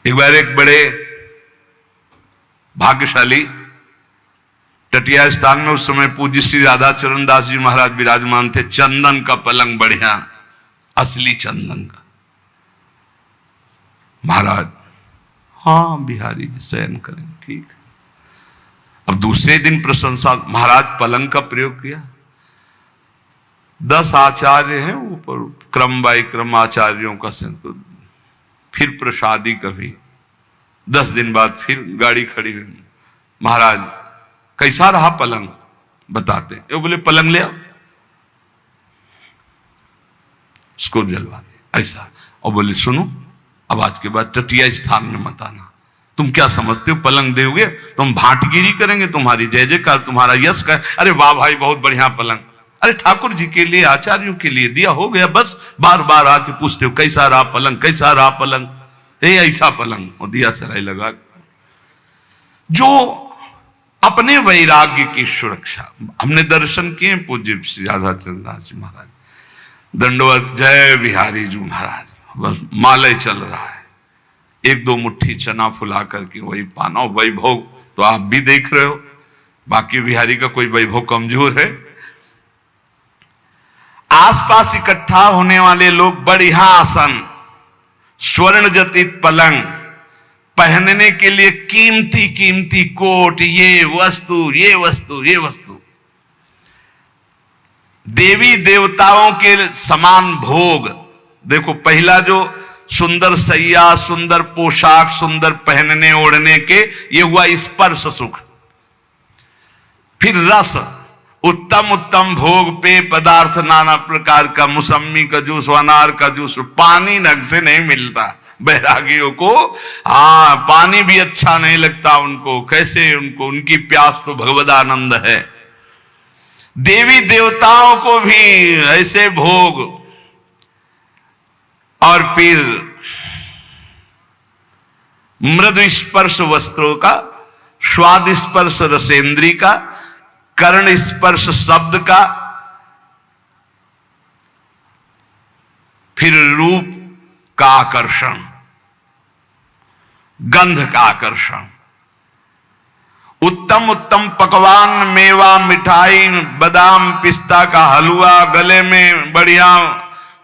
एक बार एक बड़े भाग्यशाली टटिया स्थान में उस समय पूज्य श्री राधा चरण दास जी महाराज विराजमान थे। चंदन का पलंग बढ़िया, असली चंदन का। महाराज, हाँ बिहारी जी शयन करें, ठीक। अब दूसरे दिन प्रशंसा, महाराज पलंग का प्रयोग किया। 10 आचार्य हैं ऊपर, क्रम बाई क्रम आचार्यों का संतो, फिर प्रसादी कभी। 10 दिन बाद फिर गाड़ी खड़ी हुई। महाराज कैसा रहा पलंग, बताते। वो बोले पलंग ले आओ, उसको जलवा दे ऐसा। और बोले सुनो, अब आज के बाद टटिया स्थान में मत आना। तुम क्या समझते हो, पलंग दोगे तो हम भाटगिरी करेंगे तुम्हारी, जय जयकार तुम्हारा यश का। अरे वाह भाई, बहुत बढ़िया पलंग। अरे ठाकुर जी के लिए, आचार्यों के लिए दिया, हो गया बस। बार बार आके पूछते हो कैसा रहा पलंग, कैसा रहा पलंग। ऐसा पलंग, और दिया सराय लगा। जो अपने वैराग्य की सुरक्षा, हमने दर्शन किए पूज्य श्री राधा चरण दास जी महाराज, दंडवत जय बिहारी जी महाराज। बस मालय चल रहा है, 1-2 मुट्ठी चना फुला करके वही पाना। वैभव तो आप भी देख रहे हो, बाकी बिहारी का कोई वैभव कमजोर है। आसपास इकट्ठा होने वाले लोग बढ़िया आसन, स्वर्ण जटित पलंग, पहनने के लिए कीमती कीमती कोट, ये वस्तु ये वस्तु ये वस्तु, देवी देवताओं के समान भोग। देखो, पहला जो सुंदर सैया, सुंदर पोशाक, सुंदर पहनने ओढ़ने के, ये हुआ स्पर्श सुख। फिर रस, उत्तम उत्तम भोग, पेय पदार्थ नाना प्रकार का, मौसमी का जूस, अनार का जूस। पानी नग से नहीं मिलता बैरागियों को। हाँ, पानी भी अच्छा नहीं लगता उनको। कैसे उनको, उनकी प्यास तो भगवदानंद है। देवी देवताओं को भी ऐसे भोग। और फिर मृदु स्पर्श वस्त्रों का, स्वाद स्पर्श रसेंद्री का, कर्ण स्पर्श शब्द का, फिर रूप का आकर्षण, गंध का आकर्षण, उत्तम उत्तम पकवान, मेवा, मिठाई, बादाम पिस्ता का हलवा, गले में बढ़िया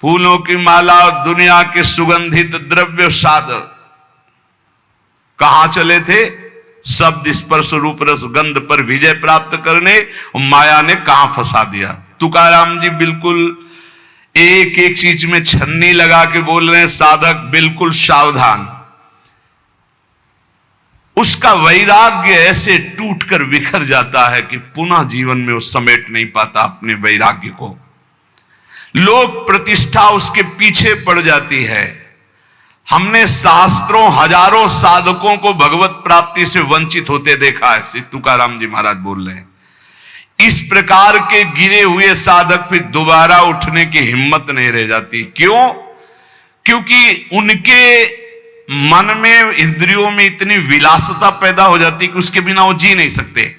फूलों की माला, दुनिया के सुगंधित द्रव्य साध। कहां चले थे? शब्द स्पर्श रूप रस गंध पर विजय प्राप्त करने। माया ने कहां फंसा दिया। तुकाराम जी बिल्कुल एक एक चीज में छन्नी लगा के बोल रहे हैं, साधक बिल्कुल सावधान। उसका वैराग्य ऐसे टूटकर बिखर जाता है कि पुनः जीवन में वो समेट नहीं पाता अपने वैराग्य को। लोक प्रतिष्ठा उसके पीछे पड़ जाती है। हमने शास्त्रों हजारों साधकों को भगवत प्राप्ति से वंचित होते देखा है। श्री तुकाराम जी महाराज बोल रहे हैं, इस प्रकार के गिरे हुए साधक फिर दोबारा उठने की हिम्मत नहीं रह जाती। क्यों? क्योंकि उनके मन में, इंद्रियों में इतनी विलासता पैदा हो जाती कि उसके बिना वो जी नहीं सकते।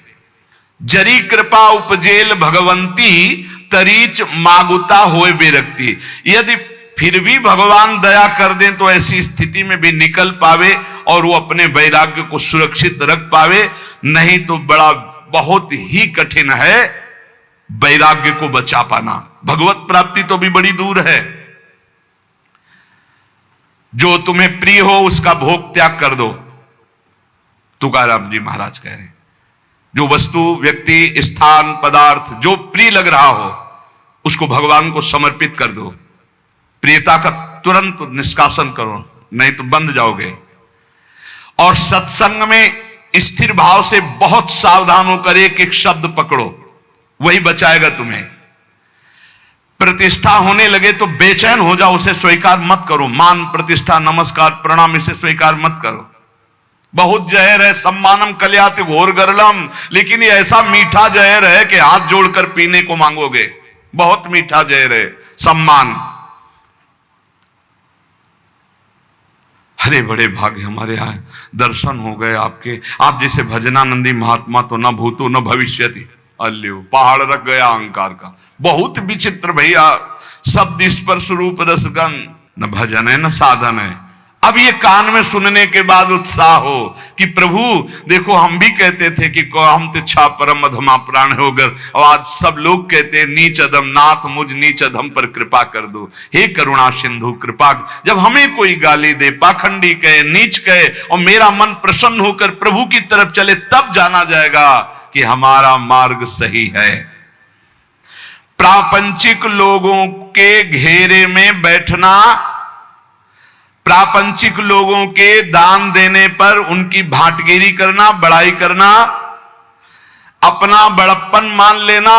जरी कृपा उपजेल भगवंती, तरीच मागुता होए बेरक्ति। यदि फिर भी भगवान दया कर दें तो ऐसी स्थिति में भी निकल पावे और वो अपने वैराग्य को सुरक्षित रख पावे। नहीं तो बड़ा बहुत ही कठिन है वैराग्य को बचा पाना। भगवत प्राप्ति तो भी बड़ी दूर है। जो तुम्हें प्रिय हो उसका भोग त्याग कर दो, तुकाराम जी महाराज कह रहे हैं। जो वस्तु, व्यक्ति, स्थान, पदार्थ जो प्रिय लग रहा हो उसको भगवान को समर्पित कर दो। प्रियता का तुरंत निष्कासन करो, नहीं तो बंध जाओगे। और सत्संग में स्थिर भाव से बहुत सावधान होकर एक एक शब्द पकड़ो, वही बचाएगा तुम्हें। प्रतिष्ठा होने लगे तो बेचैन हो जाओ, उसे स्वीकार मत करो। मान, प्रतिष्ठा, नमस्कार, प्रणाम, इसे स्वीकार मत करो। बहुत जहर है, सम्मानम कल्याति घोर गरलम। लेकिन ये ऐसा मीठा जहर है कि हाथ जोड़कर पीने को मांगोगे। बहुत मीठा जहर है सम्मान। अरे बड़े भाग्य हमारे यहाँ दर्शन हो गए आपके। आप जैसे भजनानंदी महात्मा तो न भूतो न भविष्यति। अल्यो, पहाड़ रख गया अहंकार का। बहुत विचित्र भैया, शब्द स्पर्श रूप रसगंध। न भजन है न साधन है। अब ये कान में सुनने के बाद उत्साह हो कि प्रभु देखो, हम भी कहते थे कि हम ते छा परम अधमा प्राण होकर, और आज सब लोग कहते हैं नीच अधम नाथ मुझ नीच अधम पर कृपा कर दो, हे करुणा सिंधु कृपा। जब हमें कोई गाली दे, पाखंडी कहे, नीच कहे, और मेरा मन प्रसन्न होकर प्रभु की तरफ चले, तब जाना जाएगा कि हमारा मार्ग सही है। प्रापंचिक लोगों के घेरे में बैठना, प्रापंचिक लोगों के दान देने पर उनकी भाटगिरी करना, बड़ाई करना, अपना बड़प्पन मान लेना,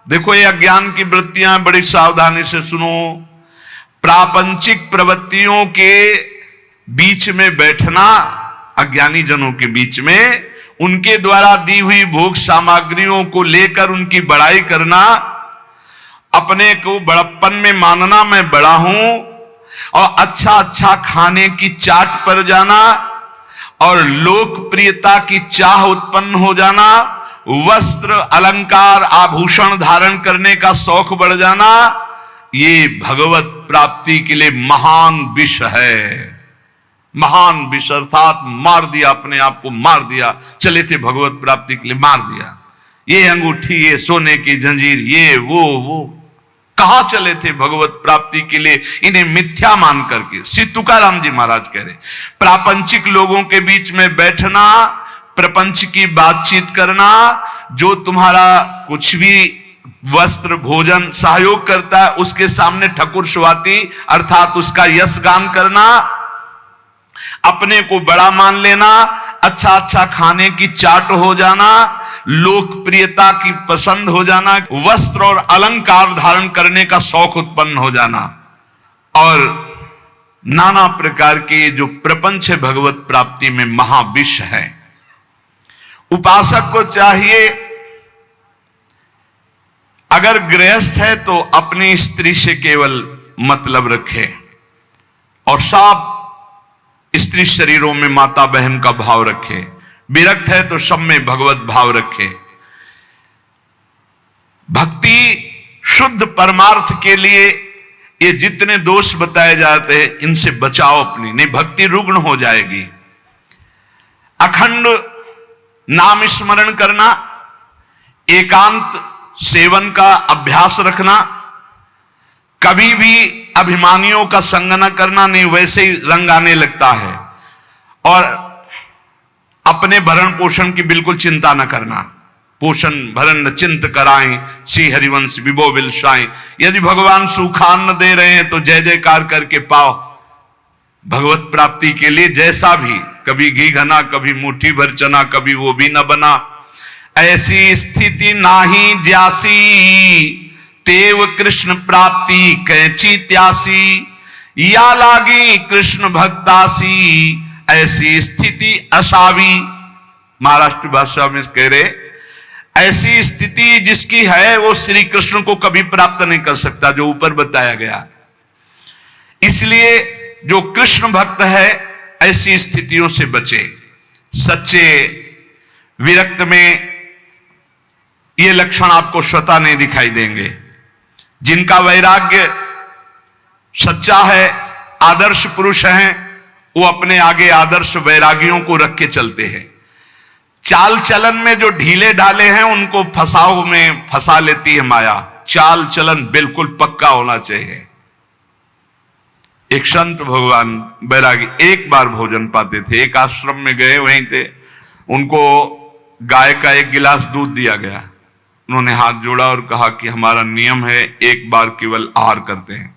देखो ये अज्ञान की वृत्तियां, बड़ी सावधानी से सुनो। प्रापंचिक प्रवृत्तियों के बीच में बैठना, अज्ञानी जनों के बीच में, उनके द्वारा दी हुई भोग सामग्रियों को लेकर उनकी बड़ाई करना, अपने को बड़प्पन में मानना, मैं बड़ा हूं, और अच्छा अच्छा खाने की चाट पर जाना, और लोकप्रियता की चाह उत्पन्न हो जाना, वस्त्र अलंकार आभूषण धारण करने का शौक बढ़ जाना, ये भगवत प्राप्ति के लिए महान विष है। महान विष अर्थात मार दिया, अपने आप को मार दिया, चले थे भगवत प्राप्ति के लिए, मार दिया। ये अंगूठी, ये सोने की जंजीर, ये वो कहां चले थे भगवत प्राप्ति के लिए, इन्हें मिथ्या मान करके। श्री तुकाराम जी महाराज कह रहे, प्रापंचिक लोगों के बीच में बैठना, प्रपंच की बातचीत करना, जो तुम्हारा कुछ भी वस्त्र भोजन सहयोग करता है उसके सामने ठकुर सुहाती अर्थात उसका यश गान करना, अपने को बड़ा मान लेना, अच्छा अच्छा खाने की चाट हो जाना, लोकप्रियता की पसंद हो जाना, वस्त्र और अलंकार धारण करने का शौक उत्पन्न हो जाना, और नाना प्रकार के जो प्रपंच है भगवत प्राप्ति में महाविष है। उपासक को चाहिए, अगर गृहस्थ है तो अपनी स्त्री से केवल मतलब रखे, और सब स्त्री शरीरों में माता बहन का भाव रखे, विरक्त है तो सब में भगवत भाव रखे। भक्ति शुद्ध परमार्थ के लिए ये जितने दोष बताए जाते हैं इनसे बचाओ अपनी, नहीं भक्ति रुग्ण हो जाएगी। अखंड नाम स्मरण करना, एकांत सेवन का अभ्यास रखना, कभी भी अभिमानियों का संग न करना, नहीं वैसे ही रंग आने लगता है, और अपने भरण पोषण की बिल्कुल चिंता न करना। पोषण भरण न चिंत कराएं, श्री हरिवंश विभो विलसाएं। यदि भगवान सुखान न दे रहे हैं तो जय जयकार करके पाओ भगवत प्राप्ति के लिए, जैसा भी, कभी घी घना, कभी मुट्ठी भर चना, कभी वो भी न बना। ऐसी स्थिति नाही ज्यासी, तेव कृष्ण प्राप्ति कैची त्यासी, या लागी कृष्ण भक्तासी, ऐसी स्थिति असावी। महाराष्ट्र भाषा में कह रहे, ऐसी स्थिति जिसकी है वो श्री कृष्ण को कभी प्राप्त नहीं कर सकता, जो ऊपर बताया गया। इसलिए जो कृष्ण भक्त है ऐसी स्थितियों से बचे। सच्चे विरक्त में ये लक्षण आपको स्वतः नहीं दिखाई देंगे। जिनका वैराग्य सच्चा है, आदर्श पुरुष हैं, वो अपने आगे आदर्श वैरागियों को रख के चलते हैं। चाल चलन में जो ढीले ढाले हैं उनको फसाव में फंसा लेती है माया। चाल चलन बिल्कुल पक्का होना चाहिए। एक संत भगवान बैरागी एक बार भोजन पाते थे, एक आश्रम में गए, वहीं थे, उनको गाय का एक गिलास दूध दिया गया। उन्होंने हाथ जोड़ा और कहा कि हमारा नियम है एक बार केवल आहार करते हैं।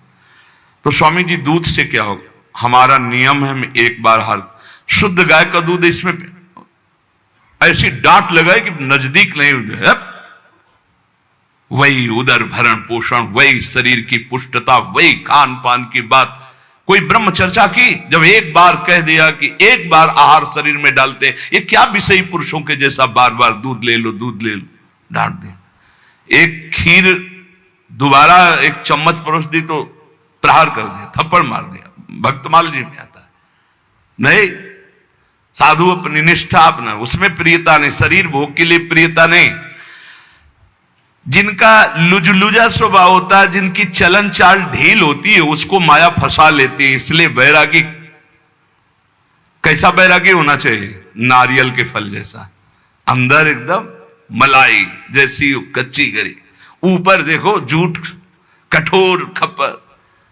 तो स्वामी जी दूध से क्या होगा? हमारा नियम है हम एक बार हर शुद्ध गाय का दूध, इसमें ऐसी डांट लगाए कि नजदीक नहीं है। वही उदर भरण पोषण, वही शरीर की पुष्टता, वही खान पान की बात, कोई ब्रह्म चर्चा की। जब एक बार कह दिया कि एक बार आहार शरीर में डालते, ये क्या विषयी पुरुषों के जैसा बार बार दूध ले लो दूध ले लो, डांट दिया। एक खीर दोबारा एक चम्मच परोस दी तो प्रहार कर दिया, थप्पड़ मार दिया। भक्तमाल जी में आता है, नहीं साधु अपनी निष्ठा अपना, उसमें प्रियता नहीं, शरीर भोग के लिए प्रियता नहीं। जिनका लुजलुजा स्वभाव होता है, जिनकी चलन चाल ढील होती है, उसको माया फंसा लेती है। इसलिए वैरागी कैसा बैरागी होना चाहिए? नारियल के फल जैसा, अंदर एकदम मलाई जैसी कच्ची गरी, ऊपर देखो झूठ कठोर खप्पर,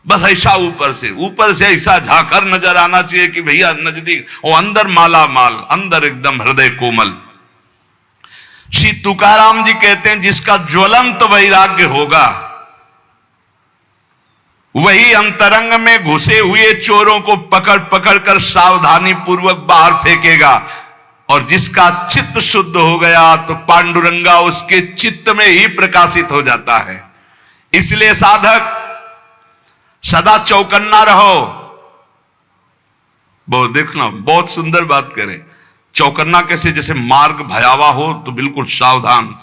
बस ऐसा ऊपर से ऐसा झाकर नजर आना चाहिए कि भैया नजदीक, और अंदर माला माल, अंदर एकदम हृदय कोमल। श्री तुकाराम जी कहते हैं जिसका ज्वलंत वैराग्य होगा वही अंतरंग में घुसे हुए चोरों को पकड़ पकड़ कर सावधानी पूर्वक बाहर फेंकेगा, और जिसका चित्त शुद्ध हो गया तो पांडुरंगा उसके चित्त में ही प्रकाशित हो जाता है। इसलिए साधक सदा चौकन्ना रहो। बहुत देखना, बहुत सुंदर बात करें। चौकन्ना कैसे? जैसे मार्ग भयावह हो तो बिल्कुल सावधान,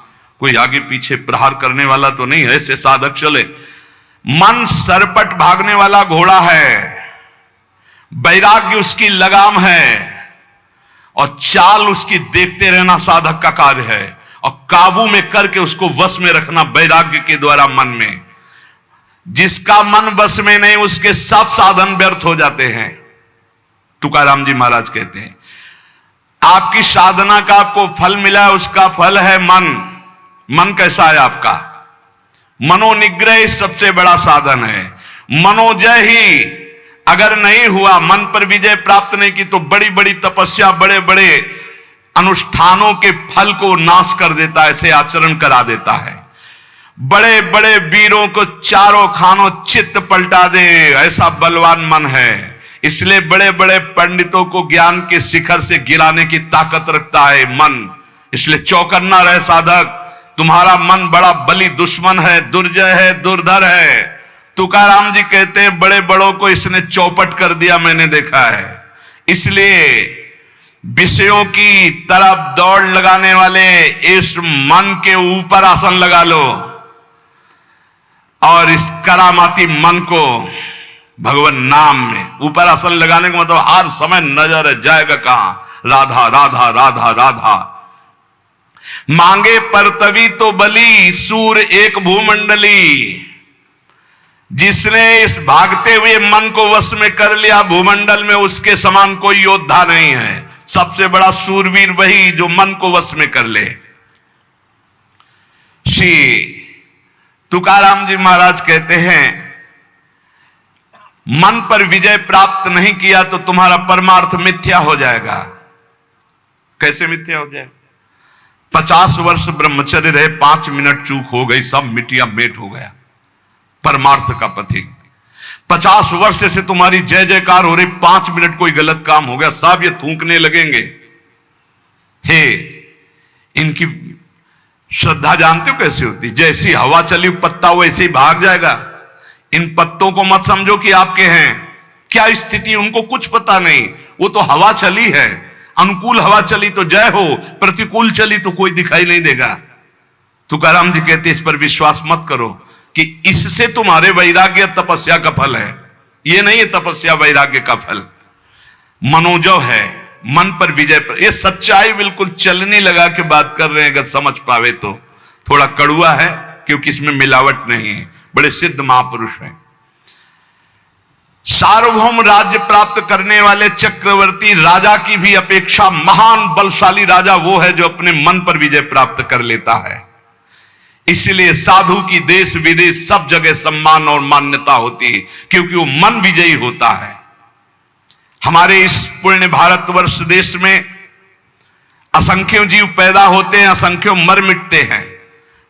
कोई आगे पीछे प्रहार करने वाला तो नहीं है, ऐसे साधक चले। मन सरपट भागने वाला घोड़ा है, वैराग्य उसकी लगाम है, और चाल उसकी देखते रहना साधक का कार्य है, और काबू में करके उसको वश में रखना वैराग्य के द्वारा मन में। जिसका मन वश में नहीं उसके सब साधन व्यर्थ हो जाते हैं। तुकाराम जी महाराज कहते हैं आपकी साधना का आपको फल मिला है, उसका फल है मन। मन कैसा है आपका? मनोनिग्रह सबसे बड़ा साधन है। मनोजय ही अगर नहीं हुआ, मन पर विजय प्राप्त नहीं की, तो बड़ी बड़ी तपस्या, बड़े बड़े अनुष्ठानों के फल को नाश कर देता है, ऐसे आचरण करा देता है। बड़े बड़े वीरों को चारों खानों चित्त पलटा दे, ऐसा बलवान मन है। इसलिए बड़े बड़े पंडितों को ज्ञान के शिखर से गिराने की ताकत रखता है मन। इसलिए चौकन्ना रहे साधक, तुम्हारा मन बड़ा बली दुश्मन है, दुर्जय है, दुर्धर है। तुकाराम जी कहते हैं बड़े बड़ों को इसने चौपट कर दिया, मैंने देखा है। इसलिए विषयों की तरफ दौड़ लगाने वाले इस मन के ऊपर आसन लगा लो, और इस करामाती मन को भगवान नाम में ऊपर आसन लगाने का मतलब हर समय नजर जाएगा कहां? राधा राधा राधा राधा। मांगे परतवी तो बली, सूर एक भूमंडली। जिसने इस भागते हुए मन को वश में कर लिया, भूमंडल में उसके समान कोई योद्धा नहीं है। सबसे बड़ा सूरवीर वही जो मन को वश में कर ले। श्री तुकाराम जी महाराज कहते हैं मन पर विजय प्राप्त नहीं किया तो तुम्हारा परमार्थ मिथ्या हो जाएगा। कैसे मिथ्या हो जाएगा? 50 वर्ष ब्रह्मचर्य रहे, 5 मिनट चूक हो गई, सब मिट्टिया मेट हो गया परमार्थ का पथिक। 50 वर्ष से तुम्हारी जय जयकार हो रही, 5 मिनट कोई गलत काम हो गया, सब ये थूकने लगेंगे। हे, इनकी श्रद्धा जानते हो कैसी होती? जैसी हवा चली पत्ता वैसे ही भाग जाएगा। इन पत्तों को मत समझो कि आपके हैं। क्या स्थिति उनको कुछ पता नहीं, वो तो हवा चली है। अनुकूल हवा चली तो जय हो, प्रतिकूल चली तो कोई दिखाई नहीं देगा। तुकाराम जी कहते इस पर विश्वास मत करो कि इससे तुम्हारे वैराग्य तपस्या का फल है। ये नहीं है तपस्या वैराग्य का फल, मनोजव है, मन पर विजय। ये सच्चाई बिल्कुल चलने लगा के बात कर रहे हैं, अगर समझ पावे तो। थोड़ा कड़ुआ है क्योंकि इसमें मिलावट नहीं है, बड़े सिद्ध महापुरुष हैं। सार्वभौम राज्य प्राप्त करने वाले चक्रवर्ती राजा की भी अपेक्षा महान बलशाली राजा वो है जो अपने मन पर विजय प्राप्त कर लेता है। इसलिए साधु की देश विदेश सब जगह सम्मान और मान्यता होती है, क्योंकि वो मन विजयी होता है। हमारे इस पुण्य भारतवर्ष देश में असंख्यों जीव पैदा होते हैं, असंख्यों मर मिटते हैं।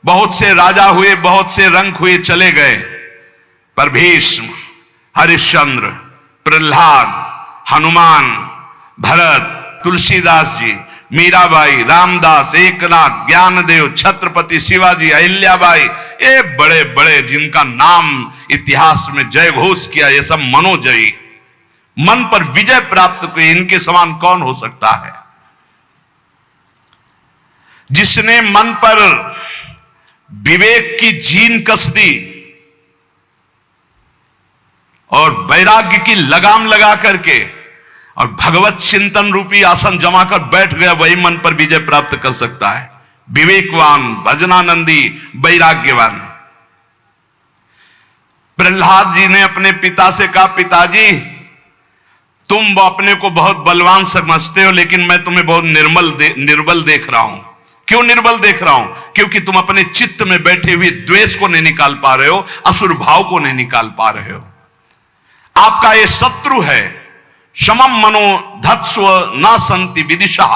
बहुत से राजा हुए, बहुत से रंक हुए, चले गए, पर भीष्म, हरिश्चंद्र, प्रहलाद, हनुमान, भरत, तुलसीदास जी, मीराबाई, रामदास, एकनाथ, ज्ञानदेव, छत्रपति शिवाजी, अहिल्याबाई, ये बड़े बड़े जिनका नाम इतिहास में जय घोष किया, ये सब मनोजयी, मन पर विजय प्राप्त की। इनके समान कौन हो सकता है? जिसने मन पर विवेक की जीन कस दी और वैराग्य की लगाम लगा करके और भगवत चिंतन रूपी आसन जमा कर बैठ गया, वही मन पर विजय प्राप्त कर सकता है। विवेकवान, भजनानंदी, वैराग्यवान। प्रहलाद जी ने अपने पिता से कहा, पिताजी तुम अपने को बहुत बलवान समझते हो, लेकिन मैं तुम्हें बहुत निर्बल देख रहा हूं। क्यों निर्बल देख रहा हूं? क्योंकि तुम अपने चित्त में बैठे हुए द्वेष को नहीं निकाल पा रहे हो, असुर भाव को नहीं निकाल पा रहे हो। आपका ये शत्रु है। समम मनो धत्स्व न संति विदिशा।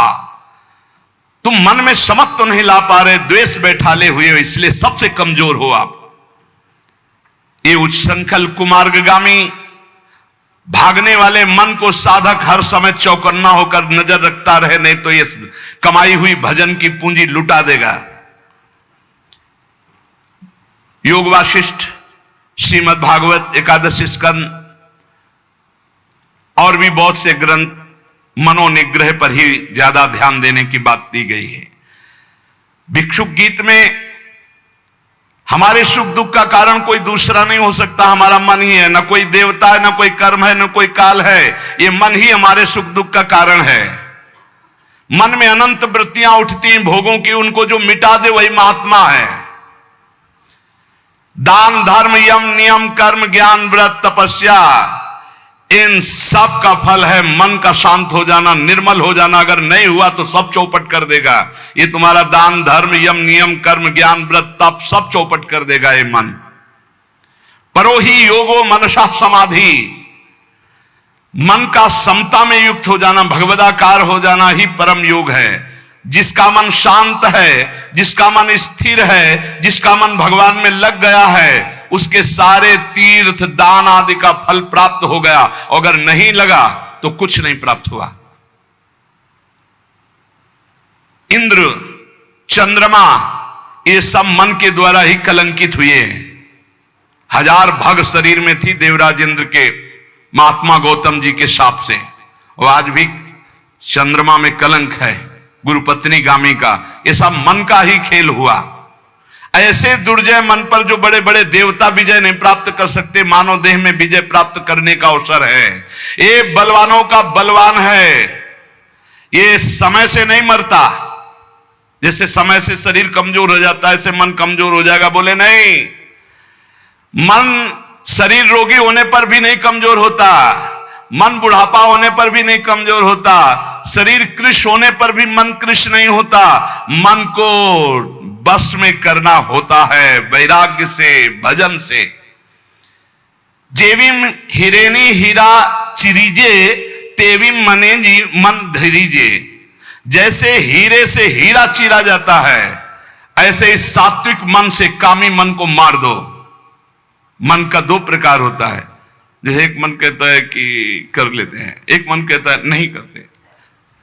तुम मन में समत्व तो नहीं ला पा रहे, द्वेष बैठाले हुए हो, इसलिए सबसे कमजोर हो आप। ये उच्छृंखल कुमार्गगामी भागने वाले मन को साधक हर समय चौकन्ना होकर नजर रखता रहे, नहीं तो ये कमाई हुई भजन की पूंजी लुटा देगा। योग वाशिष्ठ, श्रीमद् भागवत, एकादशी स्कंद और भी बहुत से ग्रंथ मनोनिग्रह पर ही ज्यादा ध्यान देने की बात दी गई है। भिक्षुक गीत में हमारे सुख दुख का कारण कोई दूसरा नहीं हो सकता, हमारा मन ही है। न कोई देवता है, न कोई कर्म है, न कोई काल है। ये मन ही हमारे सुख दुख का कारण है। मन में अनंत वृत्तियां उठती हैं भोगों की, उनको जो मिटा दे वही महात्मा है। दान, धर्म, यम, नियम, कर्म, ज्ञान, व्रत, तपस्या, इन सब का फल है मन का शांत हो जाना, निर्मल हो जाना। अगर नहीं हुआ तो सब चौपट कर देगा। ये तुम्हारा दान, धर्म, यम, नियम, कर्म, ज्ञान, व्रत, तप सब चौपट कर देगा ये मन। परोही योगो मनसा समाधि। मन का समता में युक्त हो जाना, भगवदाकार हो जाना ही परम योग है। जिसका मन शांत है, जिसका मन स्थिर है, जिसका मन भगवान में लग गया है, उसके सारे तीर्थ दान आदि का फल प्राप्त हो गया। अगर नहीं लगा तो कुछ नहीं प्राप्त हुआ। इंद्र, चंद्रमा, ये सब मन के द्वारा ही कलंकित हुए। 1000 भग शरीर में थी देवराज इंद्र के, महात्मा गौतम जी के शाप से। और आज भी चंद्रमा में कलंक है गुरुपत्नी गामी का। ये सब मन का ही खेल हुआ। ऐसे दुर्जय मन पर जो बड़े बड़े देवता विजय नहीं प्राप्त कर सकते, मानव देह में विजय प्राप्त करने का अवसर है। ये बलवानों का बलवान है। ये समय से नहीं मरता। जैसे समय से शरीर कमजोर हो जाता है, ऐसे मन कमजोर हो जाएगा, बोले नहीं। मन शरीर रोगी होने पर भी नहीं कमजोर होता, मन बुढ़ापा होने पर भी नहीं कमजोर होता, शरीर कृश होने पर भी मन कृश नहीं होता। मन को बस में करना होता है वैराग्य से, भजन से। जेविम हिरेनी हीरा चिरीजे तेविम मने जी मन धीरीजे। जैसे हीरे से हीरा चीरा जाता है, ऐसे इस सात्विक मन से कामी मन को मार दो। मन का 2 प्रकार होता है। जैसे एक मन कहता है कि कर लेते हैं, एक मन कहता है नहीं करते।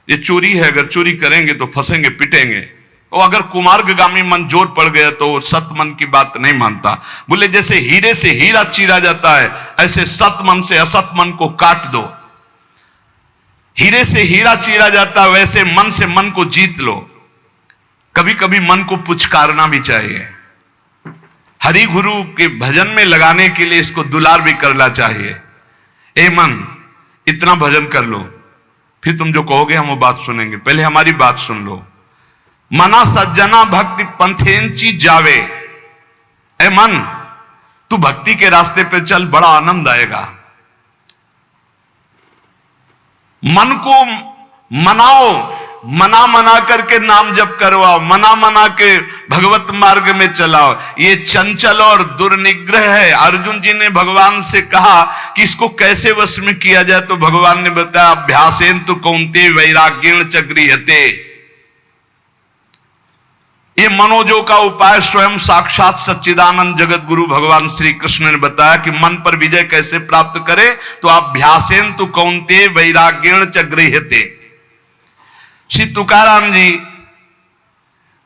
ये चोरी है, अगर चोरी करेंगे तो फंसेंगे, पिटेंगे। और अगर कुमार्गगामी मन जोर पड़ गया तो सत मन की बात नहीं मानता। बोले जैसे हीरे से हीरा चीरा जाता है, ऐसे सत मन से असत मन को काट दो। हीरे से हीरा चीरा जाता है, वैसे मन से मन को जीत लो। कभी कभी मन को पुचकारना भी चाहिए। हरि गुरु के भजन में लगाने के लिए इसको दुलार भी करना चाहिए। ए मन, इतना भजन कर लो, फिर तुम जो कहोगे हम वो बात सुनेंगे। पहले हमारी बात सुन लो। मना सज्जना भक्ति पंथेंची जावे। ए मन, तू भक्ति के रास्ते पे चल, बड़ा आनंद आएगा। मन को मनाओ, मना मना करके नाम जप करवाओ, मना मना के भगवत मार्ग में चलाओ। ये चंचल और दुर्निग्रह है। अर्जुन जी ने भगवान से कहा कि इसको कैसे वश में किया जाए, तो भगवान ने बताया अभ्यासेन तु कौन्ते वैराग्येण च गृह्यते। ये मनोजो का उपाय स्वयं साक्षात सच्चिदानंद जगत गुरु भगवान श्री कृष्ण ने बताया कि मन पर विजय कैसे प्राप्त करे, तो अभ्यासेन तु कौन्ते वैराग्येण च गृह्यते। श्री तुकाराम जी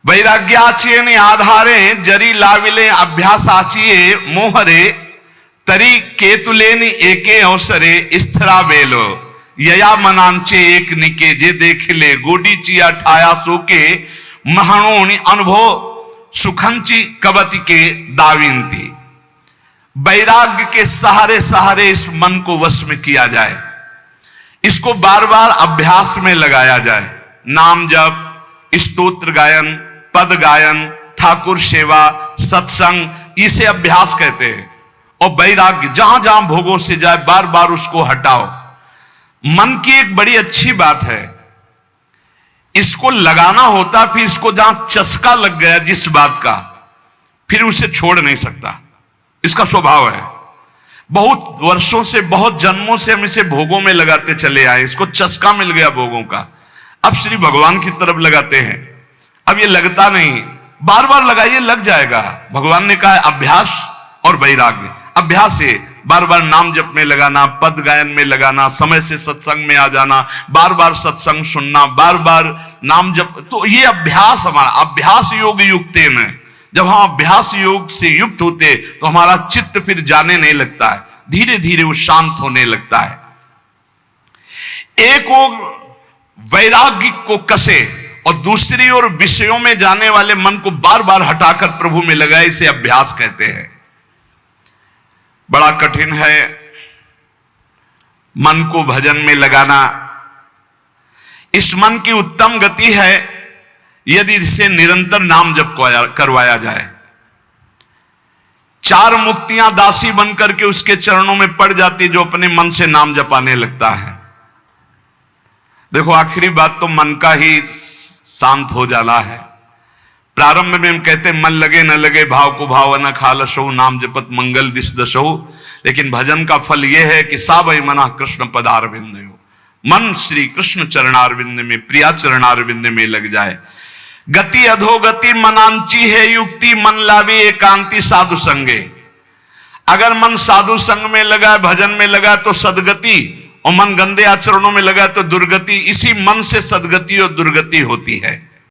वैराग्याचिये आधारे जरी लाविले अभ्यास आचिये मोहरे तरी केतुलेनि एके अवसरे स्थिरा बेलो यया मनांचे एक निके जे देखले गोडी चिया ठाया सोके महाणोनि अनुभव सुखंची कवति के दाविंती। वैराग्य के सहारे सहारे इस मन को वश में किया जाए, इसको बार बार अभ्यास में लगाया जाए। नाम जप, स्तोत्र गायन, पद गायन, ठाकुर सेवा, सत्संग, इसे अभ्यास कहते हैं। और वैराग्य जहां जहां भोगों से जाए बार बार उसको हटाओ। मन की एक बड़ी अच्छी बात है, इसको लगाना होता, फिर इसको जहां चस्का लग गया जिस बात का, फिर उसे छोड़ नहीं सकता। इसका स्वभाव है। बहुत वर्षों से, बहुत जन्मों से हम इसे भोगों में लगाते चले आए, इसको चस्का मिल गया भोगों का। अब श्री भगवान की तरफ लगाते हैं। अब ये लगता नहीं, बार बार लगाइए, लग जाएगा। भगवान ने कहा अभ्यास और वैराग्य। अभ्यास है बार बार नाम जप में लगाना, पद गायन में लगाना, समय से सत्संग में आ जाना, बार बार सत्संग सुनना, बार बार नाम जप, तो ये अभ्यास हमारा। अभ्यास योग युक्ते में, जब हम अभ्यास योग से युक्त होते तो हमारा चित्त फिर जाने नहीं लगता है, धीरे धीरे वो शांत होने लगता है। एक ओर वैराग्य को कसे और दूसरी ओर विषयों में जाने वाले मन को बार बार हटाकर प्रभु में लगाए, इसे अभ्यास कहते हैं। बड़ा कठिन है मन को भजन में लगाना। इस मन की उत्तम गति है यदि इसे निरंतर नाम जप करवाया जाए। 4 मुक्तियां दासी बनकर के उसके चरणों में पड़ जाती जो अपने मन से नाम जपाने लगता है। देखो, आखिरी बात तो मन का ही शांत हो जाना है। प्रारंभ में हम कहते मन लगे न लगे भाव को भाव न खालसो, नाम जपत मंगल दिस दशो। लेकिन भजन का फल यह है कि सावई मना कृष्ण पदारविंद, मन श्री कृष्ण चरणारविंद में, प्रिया चरणारविंद में लग जाए। गति अधोगति मनांची है युक्ति, मन लावे एकांति साधु संगे। अगर मन साधु संग में लगा, भजन में लगा तो सदगति, और मन गंदे आचरणों में लगा तो दुर्गति। इसी मन से सदगति और दुर्गति होती है।